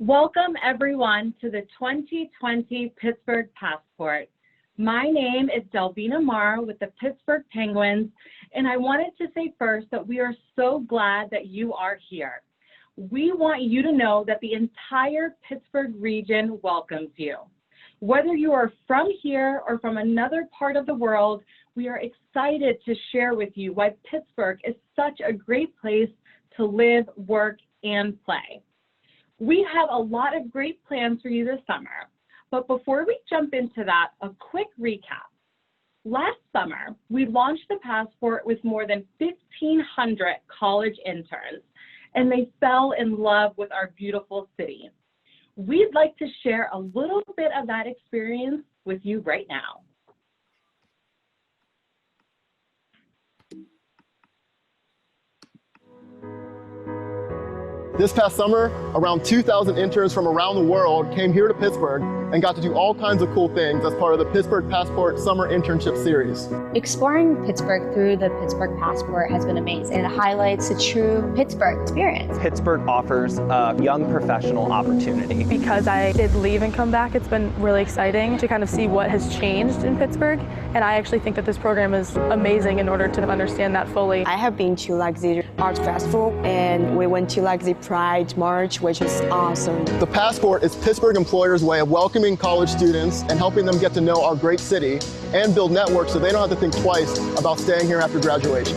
Welcome everyone to the 2020 Pittsburgh Passport. My name is Delvina Marr with the Pittsburgh Penguins, and I wanted to say first that we are so glad that you are here. We want you to know that the entire Pittsburgh region welcomes you. Whether you are from here or from another part of the world, we are excited to share with you why Pittsburgh is such a great place to live, work, and play. We have a lot of great plans for you this summer, but before we jump into that, a quick recap. Last summer, we launched the Passport with more than 1,500 college interns, and they fell in love with our beautiful city. We'd like to share a little bit of that experience with you right now. This past summer, around 2,000 interns from around the world came here to Pittsburgh and got to do all kinds of cool things as part of the Pittsburgh Passport Summer Internship Series. Exploring Pittsburgh through the Pittsburgh Passport has been amazing. It highlights a true Pittsburgh experience. Pittsburgh offers a young professional opportunity. Because I did leave and come back, it's been really exciting to kind of see what has changed in Pittsburgh. And I actually think that this program is amazing in order to understand that fully. I have been to the Art Festival, and we went to the Pride March, which is awesome. The Passport is Pittsburgh employers' way of welcoming college students and helping them get to know our great city and build networks so they don't have to think twice about staying here after graduation.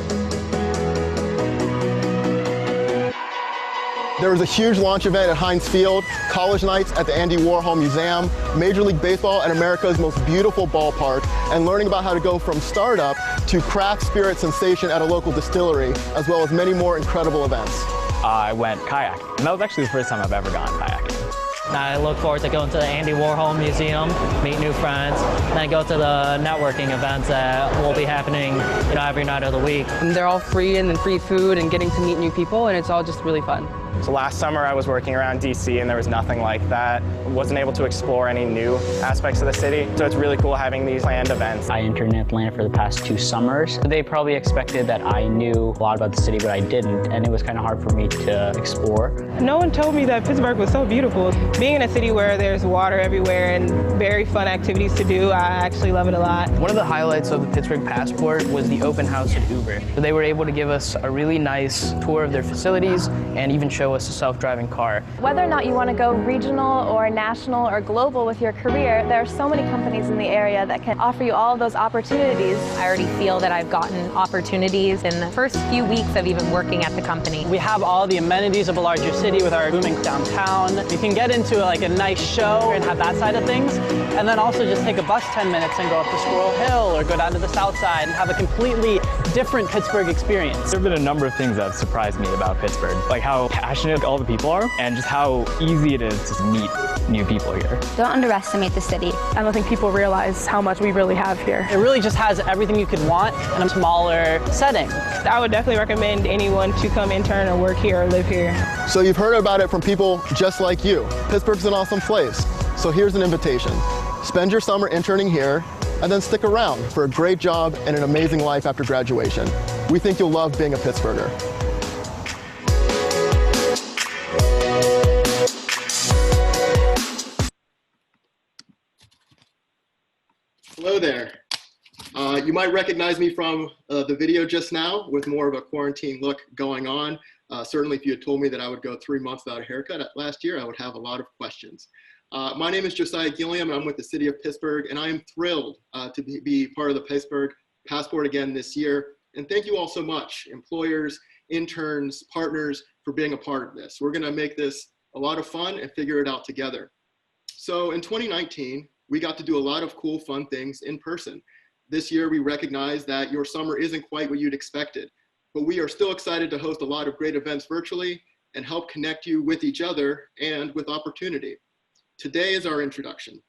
There was a huge launch event at Heinz Field, college nights at the Andy Warhol Museum, Major League Baseball at America's most beautiful ballpark, and learning about how to go from startup to craft spirit sensation at a local distillery, as well as many more incredible events. I went kayaking, and that was actually the first time I've ever gone kayaking. I look forward to going to the Andy Warhol Museum, meet new friends, and then go to the networking events that will be happening, every night of the week. And they're all free and free food and getting to meet new people, and it's all just really fun. So last summer I was working around DC and there was nothing like that. Wasn't able to explore any new aspects of the city. So it's really cool having these planned events. I interned in Atlanta for the past 2 summers. They probably expected that I knew a lot about the city, but I didn't, and it was kind of hard for me to explore. No one told me that Pittsburgh was so beautiful. Being in a city where there's water everywhere and very fun activities to do, I actually love it a lot. One of the highlights of the Pittsburgh Passport was the open house at Uber. So they were able to give us a really nice tour of their facilities and even show us a self-driving car. Whether or not you want to go regional or national or global with your career, there are so many companies in the area that can offer you all of those opportunities. I already feel that I've gotten opportunities in the first few weeks of even working at the company. We have all the amenities of a larger city with our booming downtown. You can get into a nice show and have that side of things, and then also just take a bus 10 minutes and go up to Squirrel Hill or go down to the south side and have a completely different Pittsburgh experience. There have been a number of things that have surprised me about Pittsburgh, like how passionate all the people are and just how easy it is to meet new people here. Don't underestimate the city. I don't think people realize how much we really have here. It really just has everything you could want in a smaller setting. I would definitely recommend anyone to come intern or work here or live here. So you've heard about it from people just like you. Pittsburgh's an awesome place. So here's an invitation. Spend your summer interning here and then stick around for a great job and an amazing life after graduation. We think you'll love being a Pittsburgher. Hello there. You might recognize me from the video just now with more of a quarantine look going on. Certainly if you had told me that I would go 3 months without a haircut last year, I would have a lot of questions. My name is Josiah Gilliam, and I'm with the city of Pittsburgh, and I am thrilled to be part of the Pittsburgh Passport again this year. And thank you all so much, employers, interns, partners, for being a part of this. We're gonna make this a lot of fun and figure it out together. So in 2019, we got to do a lot of cool, fun things in person. This year, we recognize that your summer isn't quite what you'd expected, but we are still excited to host a lot of great events virtually and help connect you with each other and with opportunity. Today is our introduction.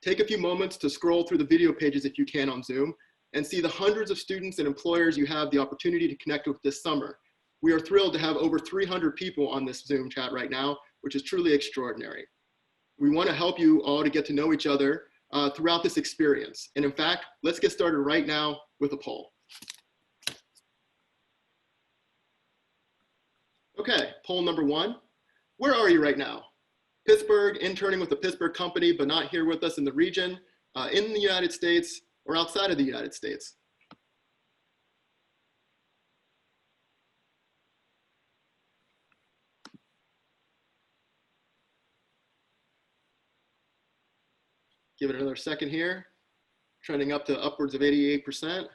Take a few moments to scroll through the video pages if you can on Zoom and see the hundreds of students and employers you have the opportunity to connect with this summer. We are thrilled to have over 300 people on this Zoom chat right now, which is truly extraordinary. We want to help you all to get to know each other throughout this experience. And in fact, let's get started right now with a poll. Okay, poll number 1. Where are you right now? Pittsburgh, interning with a Pittsburgh company, but not here with us in the region, in the United States, or outside of the United States? Give it another second here. Trending up to upwards of 88%.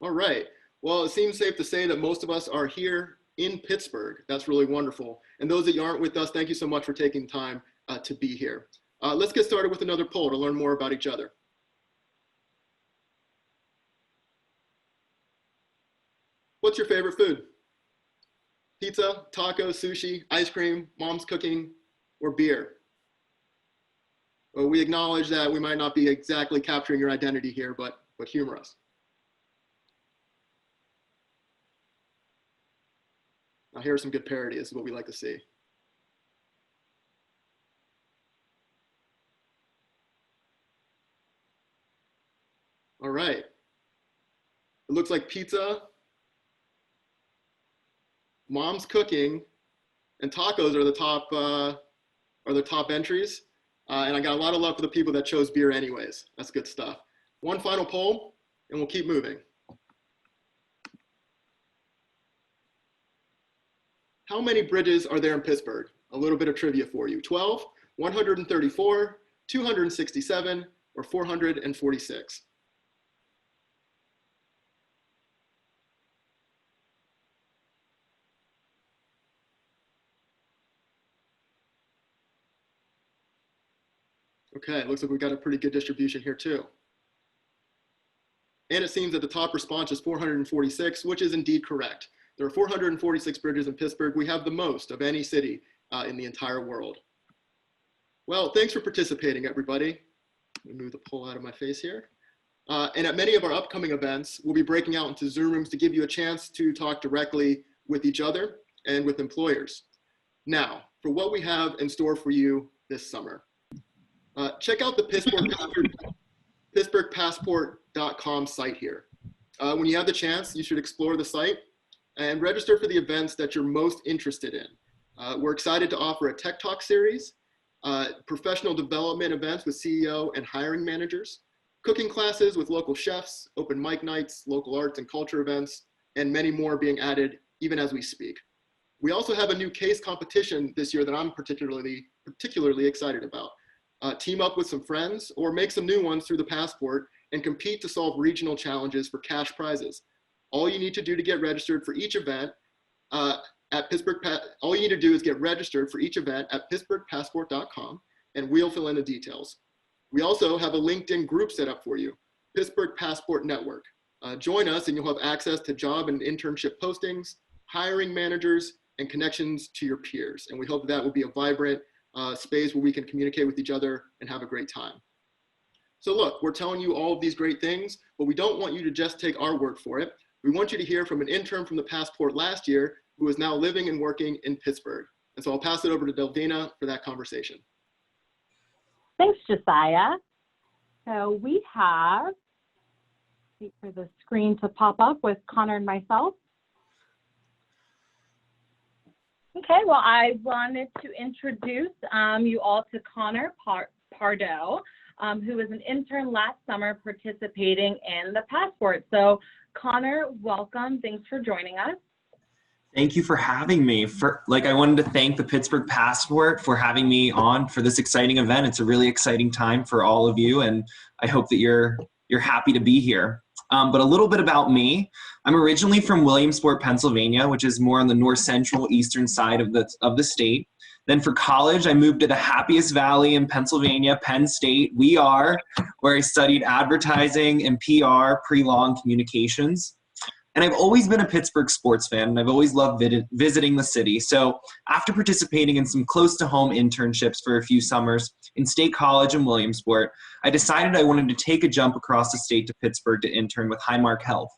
All right. Well, it seems safe to say that most of us are here in Pittsburgh. That's really wonderful. And those that aren't with us, thank you so much for taking time to be here. Let's get started with another poll to learn more about each other. What's your favorite food? Pizza, tacos, sushi, ice cream, mom's cooking, or beer? Well, we acknowledge that we might not be exactly capturing your identity here, but humor us. Now here are some good parody. This is what we like to see. All right. It looks like pizza, mom's cooking, and tacos are the top entries. And I got a lot of love for the people that chose beer anyways. That's good stuff. One final poll, and we'll keep moving. How many bridges are there in Pittsburgh? A little bit of trivia for you. 12, 134, 267, or 446? Okay, it looks like we've got a pretty good distribution here too. And it seems that the top response is 446, which is indeed correct. There are 446 bridges in Pittsburgh. We have the most of any city in the entire world. Well, thanks for participating, everybody. Let me move the poll out of my face here. And at many of our upcoming events, we'll be breaking out into Zoom rooms to give you a chance to talk directly with each other and with employers. Now, for what we have in store for you this summer. Check out the PittsburghPassport.com site here. When you have the chance, you should explore the site and register for the events that you're most interested in. We're excited to offer a Tech Talk series, professional development events with CEO and hiring managers, cooking classes with local chefs, open mic nights, local arts and culture events, and many more being added even as we speak. We also have a new case competition this year that I'm particularly excited about. Team up with some friends or make some new ones through the Passport and compete to solve regional challenges for cash prizes. All you need to do to get registered for each event at all you need to do is get registered for each event at PittsburghPassport.com, and we'll fill in the details. We also have a LinkedIn group set up for you, Pittsburgh Passport Network. Join us and you'll have access to job and internship postings, hiring managers, and connections to your peers. And we hope that will be a vibrant space where we can communicate with each other and have a great time. So look, we're telling you all of these great things, but we don't want you to just take our word for it. We want you to hear from an intern from the Passport last year who is now living and working in Pittsburgh. And so I'll pass it over to Delvina for that conversation. Thanks, Josiah. So we have, wait for the screen to pop up with Connor and myself. Okay, well, I wanted to introduce you all to Connor Pardo, who was an intern last summer participating in the Passport. So Connor, welcome. Thanks for joining us. Thank you for having me. I wanted to thank the Pittsburgh Passport for having me on for this exciting event. It's a really exciting time for all of you, and I hope that you're happy to be here. But a little bit about me. I'm originally from Williamsport, Pennsylvania, which is more on the north central eastern side of the state. Then for college, I moved to the happiest valley in Pennsylvania, Penn State, where I studied advertising and PR, pre-law communications. And I've always been a Pittsburgh sports fan, and I've always loved visiting the city. So after participating in some close-to-home internships for a few summers in State College in Williamsport, I decided I wanted to take a jump across the state to Pittsburgh to intern with Highmark Health.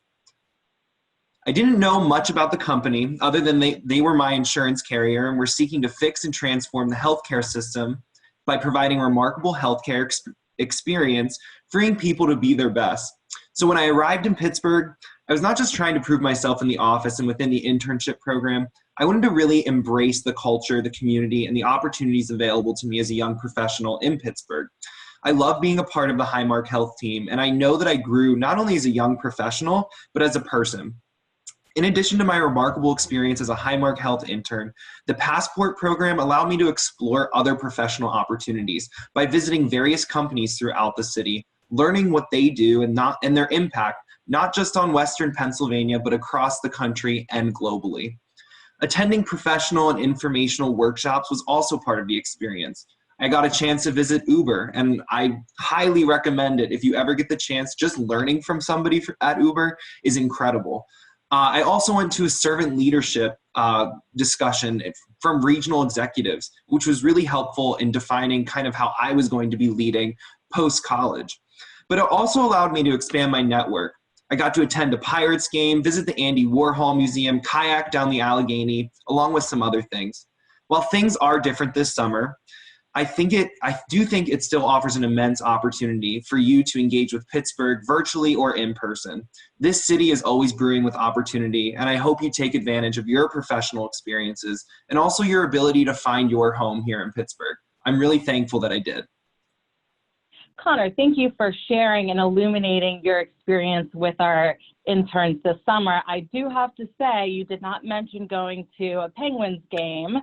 I didn't know much about the company other than they were my insurance carrier and were seeking to fix and transform the healthcare system by providing remarkable healthcare experience, freeing people to be their best. So when I arrived in Pittsburgh, I was not just trying to prove myself in the office and within the internship program. I wanted to really embrace the culture, the community, and the opportunities available to me as a young professional in Pittsburgh. I love being a part of the Highmark Health team, and I know that I grew not only as a young professional, but as a person. In addition to my remarkable experience as a Highmark Health intern, the Passport program allowed me to explore other professional opportunities by visiting various companies throughout the city, learning what they do and their impact, not just on Western Pennsylvania, but across the country and globally. Attending professional and informational workshops was also part of the experience. I got a chance to visit Uber, and I highly recommend it. If you ever get the chance, just learning from somebody at Uber is incredible. I also went to a servant leadership discussion from regional executives, which was really helpful in defining kind of how I was going to be leading post-college. But it also allowed me to expand my network. I got to attend a Pirates game, visit the Andy Warhol Museum, kayak down the Allegheny, along with some other things. While things are different this summer, I do think it still offers an immense opportunity for you to engage with Pittsburgh virtually or in person. This city is always brewing with opportunity, and I hope you take advantage of your professional experiences and also your ability to find your home here in Pittsburgh. I'm really thankful that I did. Connor, thank you for sharing and illuminating your experience with our interns this summer. I do have to say, you did not mention going to a Penguins game,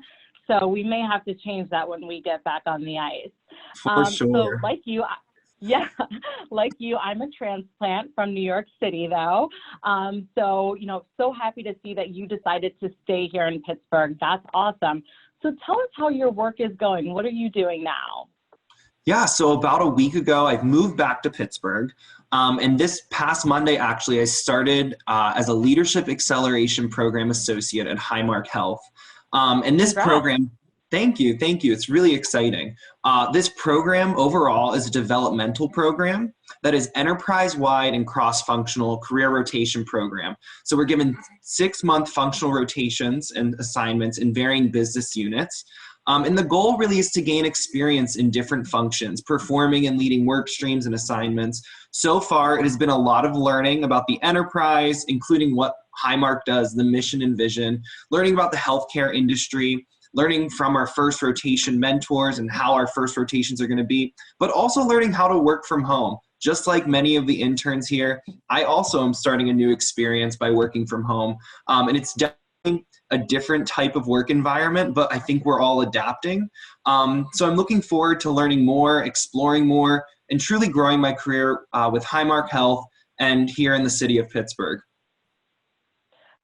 so we may have to change that when we get back on the ice. For sure. So like you, I'm a transplant from New York City though. So, so happy to see that you decided to stay here in Pittsburgh. That's awesome. So tell us how your work is going. What are you doing now? Yeah, so about a week ago, I've moved back to Pittsburgh. And this past Monday, actually, I started as a Leadership Acceleration Program Associate at Highmark Health. And this program, thank you. It's really exciting. This program overall is a developmental program that is enterprise-wide and cross-functional career rotation program. So we're given 6-month functional rotations and assignments in varying business units. And the goal really is to gain experience in different functions, performing and leading work streams and assignments. So far, it has been a lot of learning about the enterprise, including what Highmark does, the mission and vision, learning about the healthcare industry, learning from our first rotation mentors and how our first rotations are going to be, but also learning how to work from home. Just like many of the interns here, I also am starting a new experience by working from home. And it's definitely a different type of work environment, but I think we're all adapting. So I'm looking forward to learning more, exploring more, and truly growing my career with Highmark Health and here in the city of Pittsburgh.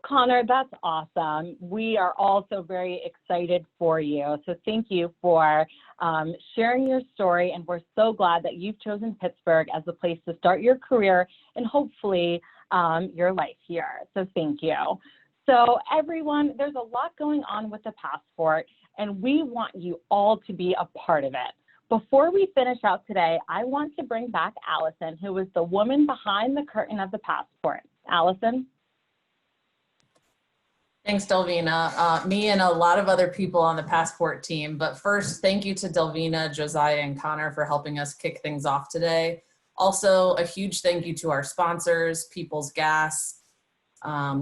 Connor, that's awesome. We are also very excited for you. So thank you for sharing your story, and we're so glad that you've chosen Pittsburgh as a place to start your career and hopefully your life here. So thank you. So everyone, there's a lot going on with the Passport, and we want you all to be a part of it. Before we finish out today, I want to bring back Allison, who is the woman behind the curtain of the Passport. Allison? Thanks, Delvina. Me and a lot of other people on the Passport team. But first, thank you to Delvina, Josiah, and Connor for helping us kick things off today. Also, a huge thank you to our sponsors, People's Gas,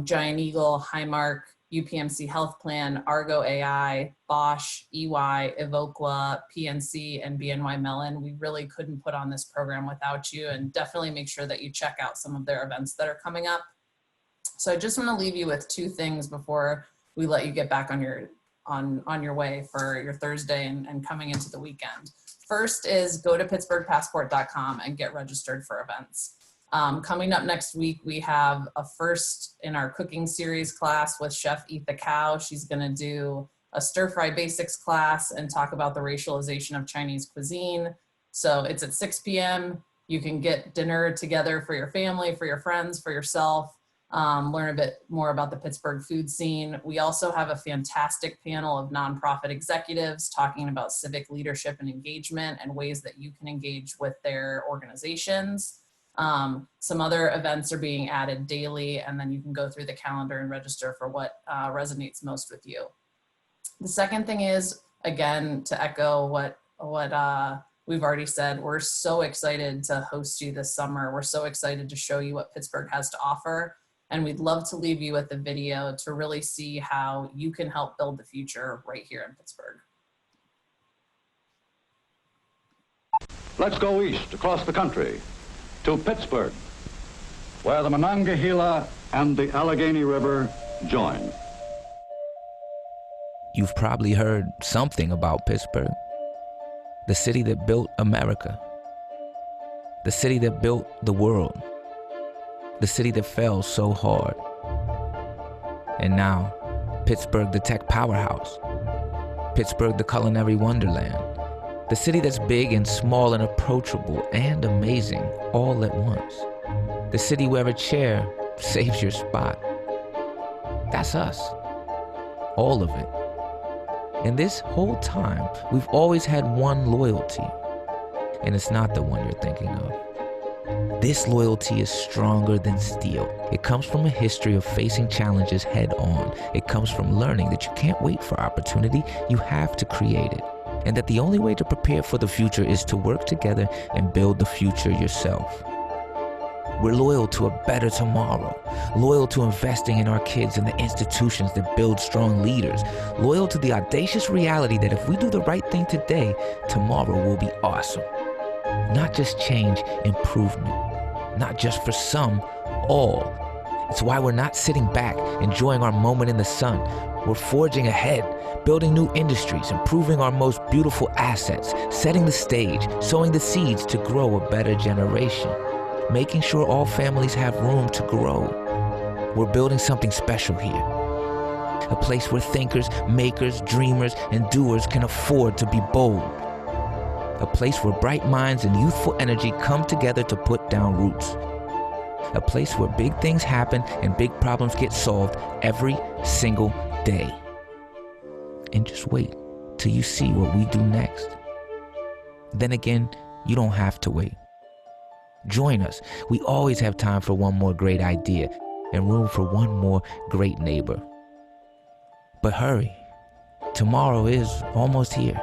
Giant Eagle, Highmark, UPMC Health Plan, Argo AI, Bosch, EY, Evoqua, PNC, and BNY Mellon. We really couldn't put on this program without you, and definitely make sure that you check out some of their events that are coming up. So I just want to leave you with two things before we let you get back on your way for your Thursday and coming into the weekend. First is go to pittsburghpassport.com and get registered for events. Coming up next week, we have a first in our cooking series class with Chef Eat the Cow. She's going to do a stir-fry basics class and talk about the racialization of Chinese cuisine. So it's at 6 p.m. You can get dinner together for your family, for your friends, for yourself. Learn a bit more about the Pittsburgh food scene. We also have a fantastic panel of nonprofit executives talking about civic leadership and engagement and ways that you can engage with their organizations. Some other events are being added daily, and then you can go through the calendar and register for what resonates most with you. The second thing is, again, to echo what we've already said, we're so excited to host you this summer. We're so excited to show you what Pittsburgh has to offer. And we'd love to leave you with a video to really see how you can help build the future right here in Pittsburgh. Let's go east across the country to Pittsburgh, where the Monongahela and the Allegheny River join. You've probably heard something about Pittsburgh, the city that built America, the city that built the world, the city that fell so hard. And now, Pittsburgh, the tech powerhouse, Pittsburgh, the culinary wonderland, the city that's big and small and approachable and amazing all at once. The city where a chair saves your spot. That's us. All of it. And this whole time, we've always had one loyalty. And it's not the one you're thinking of. This loyalty is stronger than steel. It comes from a history of facing challenges head on. It comes from learning that you can't wait for opportunity, you have to create it. And that the only way to prepare for the future is to work together and build the future yourself. We're loyal to a better tomorrow, loyal to investing in our kids and the institutions that build strong leaders, loyal to the audacious reality that if we do the right thing today, tomorrow will be awesome. Not just change, improvement. Not just for some, all. It's why we're not sitting back, enjoying our moment in the sun. We're forging ahead, building new industries, improving our most beautiful assets, setting the stage, sowing the seeds to grow a better generation, making sure all families have room to grow. We're building something special here. A place where thinkers, makers, dreamers, and doers can afford to be bold. A place where bright minds and youthful energy come together to put down roots. A place where big things happen and big problems get solved every single day. And just wait till you see what we do next. Then again, you don't have to wait. Join us. We always have time for one more great idea and room for one more great neighbor. But hurry, tomorrow is almost here.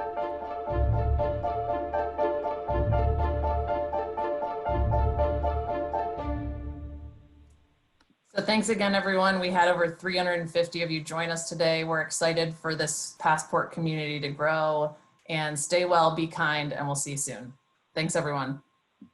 So thanks again, everyone. We had over 350 of you join us today. We're excited for this Passport community to grow, and stay well, be kind, and we'll see you soon. Thanks, everyone.